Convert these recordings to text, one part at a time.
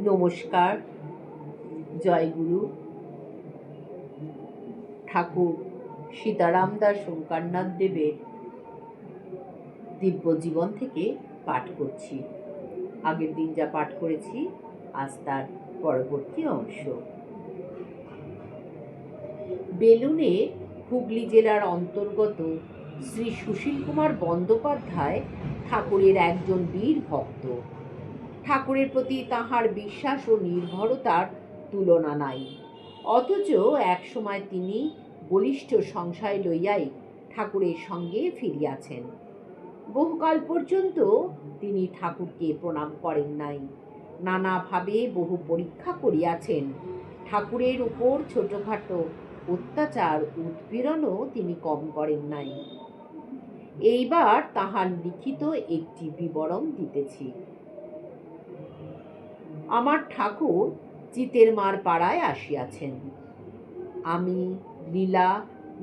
নমস্কার। জয়গুরু। ঠাকুর সীতারাম দাস ওঙ্কারনাথ দেবের দিব্য জীবন থেকে পাঠ করছি। আগের দিন যা পাঠ করেছি আজ তার পরবর্তী অংশ। বেলুনে হুগলি জেলার অন্তর্গত শ্রী সুশীল কুমার বন্দ্যোপাধ্যায় ঠাকুরের একজন বীর ভক্ত। ঠাকুরের প্রতি তাঁহার বিশ্বাস ও নির্ভরতার তুলনা নাই। অথচ একসময় তিনি বলিষ্ঠ সংশয় লইয়াই ঠাকুরের সঙ্গে ফিরিয়াছেন। বহুকাল পর্যন্ত তিনি ঠাকুরকে প্রণাম করেন নাই। নানাভাবে বহু পরীক্ষা করিয়াছেন। ঠাকুরের উপর ছোটখাটো অত্যাচার উৎপীড়নও তিনি কম করেন নাই। এইবার তাহার লিখিত একটি বিবরণ দিতেছি। আমার ঠাকুর চিতেরমার পাড়ায় আসিয়াছেন। আমি, লীলা,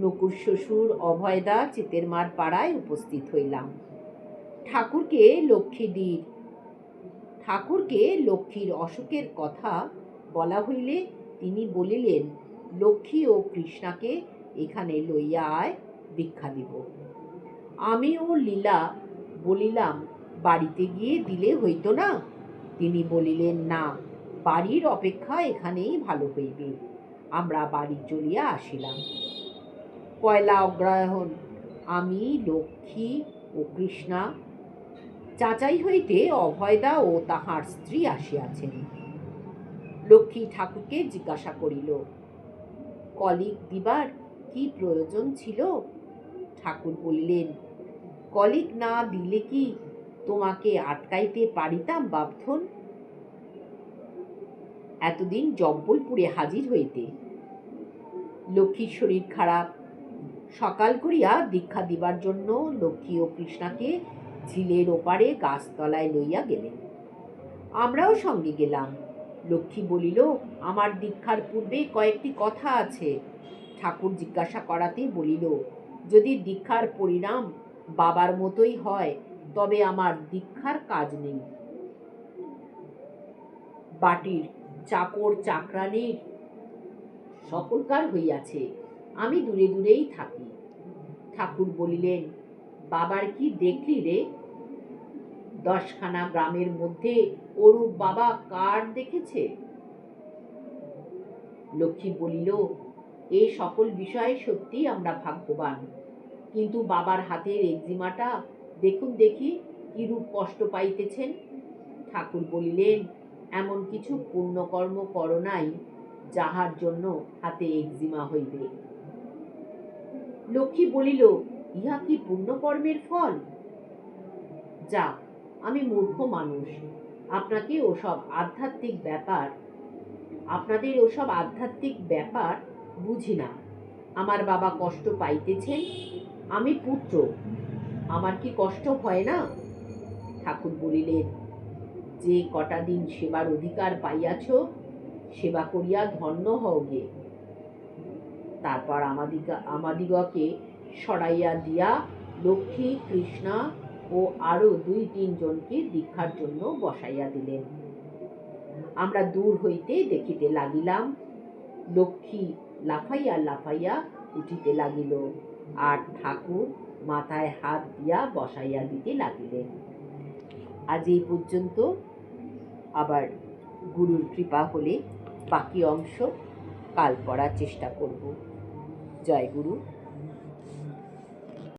নকুর শ্বশুর অভয়দা চিতেরমার পাড়ায় উপস্থিত হইলাম। ঠাকুরকে লক্ষ্মীর অসুখের কথা বলা হইলে তিনি বলিলেন, লক্ষ্মী ও কৃষ্ণাকে এখানে লইয়া আয়, দীক্ষা দিব। আমি ও লীলা বলিলাম, বাড়িতে গিয়ে দিলে হইত না? তিনি বলিলেন, না, বাড়ির অপেক্ষা এখানেই ভালো হইবে। আমরা বাড়ি চলিয়া আসিলাম। পয়লা অগ্রহায়ণ আমি, লক্ষ্মী ও কৃষ্ণা, চাচাই হইতে অভয়দা ও তাহার স্ত্রী আসিয়াছেন। লক্ষ্মী ঠাকুরকে জিজ্ঞাসা করিল, কলিক দিবার কি প্রয়োজন ছিল? ঠাকুর বলিলেন, কলিক না দিলে কি তোমাকে আটকাইতে পারিতাম বাপধন? এতদিন জব্বলপুরে হাজির হইতে। লক্ষ্মীর শরীর খারাপ। সকাল করিয়া দীক্ষা দিবার জন্য লক্ষ্মী ও কৃষ্ণাকে ঝিলের ওপারে গাছতলায় লইয়া গেলেন। আমরাও সঙ্গে গেলাম। লক্ষ্মী বলিল, আমার দীক্ষার পূর্বে কয়েকটি কথা আছে। ঠাকুর জিজ্ঞাসা করাতে বলিল, যদি দীক্ষার পরিণাম বাবার মতোই হয় তবে আমার দীক্ষার কাজ নেই। বাটির চাকর চাকরানির সকলকার হইয়াছে, আমি দূরে দূরেই থাকি। ঠাকুর বলিলেন, বাবার কি দেখলি রে? 10খানা গ্রামের মধ্যে ওরূপ বাবা কার দেখেছে? লক্ষ্মী বলিল, এ সকল বিষয়ে সত্যি আমরা ভাগ্যবান, কিন্তু বাবার হাতের একজিমাটা দেখুন দেখি কিরূপ কষ্ট পাইতেছেন। ঠাকুর বলিলেন, এমন কিছু পুণ্যকর্ম করো নাই যাহার জন্য হাতে একজিমা হইবে। লক্ষ্মী বলিল, ইহা কি পুণ্যকর্মের ফল? যাক, আমি মূর্খ মানুষ, আপনাদের ওসব আধ্যাত্মিক ব্যাপার বুঝি না। আমার বাবা কষ্ট পাইতেছেন, আমি পুত্র, আমার কি কষ্ট হয় না? ঠাকুর বলিলেন, যে কটা দিন সেবার অধিকার পাইয়াছ, সেবা করিয়া ধন্য হও গে। তারপর আমাদিগকে সরাইয়া দিয়া লক্ষ্মী, কৃষ্ণা ও আরো 2-3 জনকে দীক্ষার জন্য বসাইয়া দিলেন। আমরা দূর হইতে দেখিতে লাগিলাম। লক্ষ্মী লাফাইয়া লাফাইয়া উঠিতে লাগিল, আর ঠাকুর মাথায় হাত দিয়া বসাইয়া দিতে লাগিলেন। আজ এই পর্যন্ত। আবার গুরুর কৃপা হলে বাকি অংশ কাল পড়ার চেষ্টা করব। জয় গুরু।